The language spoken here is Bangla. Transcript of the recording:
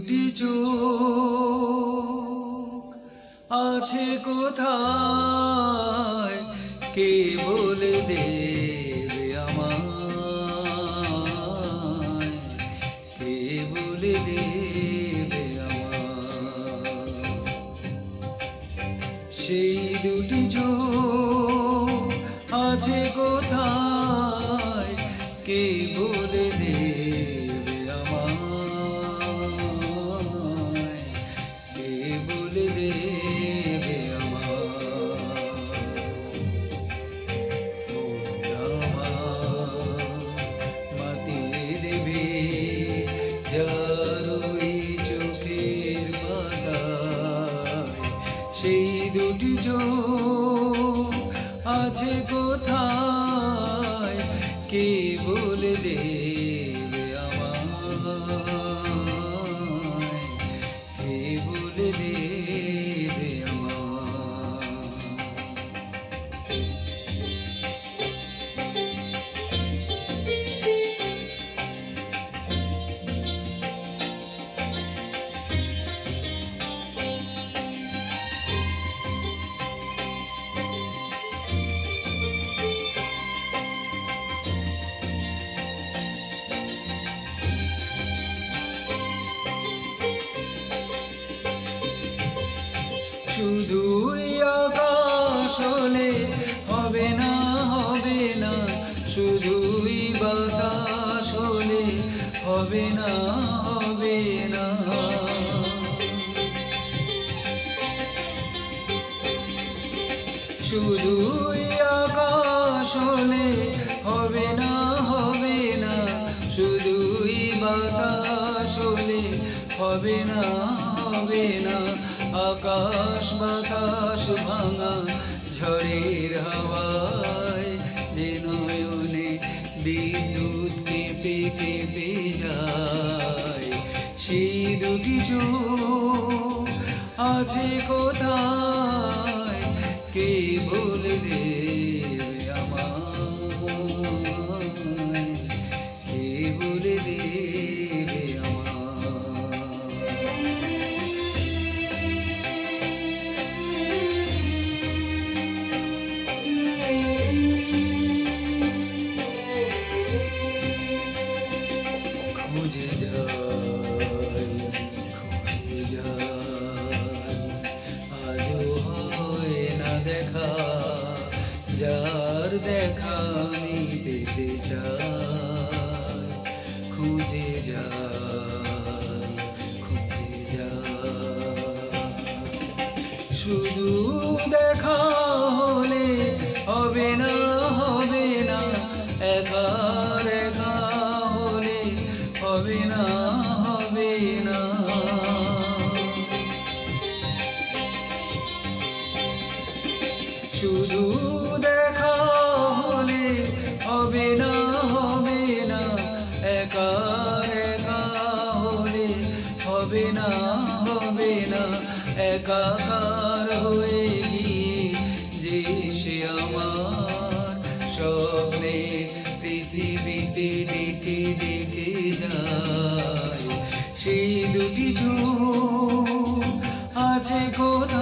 দুটি চোখ আছে কোথায়, কে বলে দেবে আমায়, কে বলে দেবে আমায়। সেই দুটি চোখ আছে কোথায়, কে বলে দেবে আমায়, কে বলে দেবে আমায়। মাতিয়ে দেবে যার ওই চোখের পাতায়, সেই দুটি চোখ আছে কোথায়, কে বলে দেবে আমায়, কে বলে দেবে আমায়। শুধুই আকাশ হলে হবে না, হবে না, শুধুই বাতাস হলে হবে না, হবে না। শুধুই আকাশ হলে হবে না, হবে না, শুধুই বাতাস হলে হবে না, হবে না। আকাশ বাতাস ভাঙা ঝড়ের হাওয়ায় যে নয়নে বিদ্যুৎ কেঁপে কেঁপে যায়, সেই দুটি চোখ আছে কোথায়, কে বলে দেবে আমায়, কে বলে দেবে আমায়। খুঁজে যাই, খুঁজে যাই, আজও হয় না দেখা, যার দেখা আমি পেতে চাই। খুঁজে যাই, খুঁজে যাই, শুধু দেখা হলে হবে না, হবে না, একা একা হলে হবে না, হবে না। শুধু দেখা হলে হবে না, হবে না, একা একা হলে হবে না, হবে না। একাকার হয়ে গিয়ে যে সে আমার স্বপ্নের পৃথিবীতে ডেকে ডেকে যায়, সেই দুটি চোখ আছে কোথায়।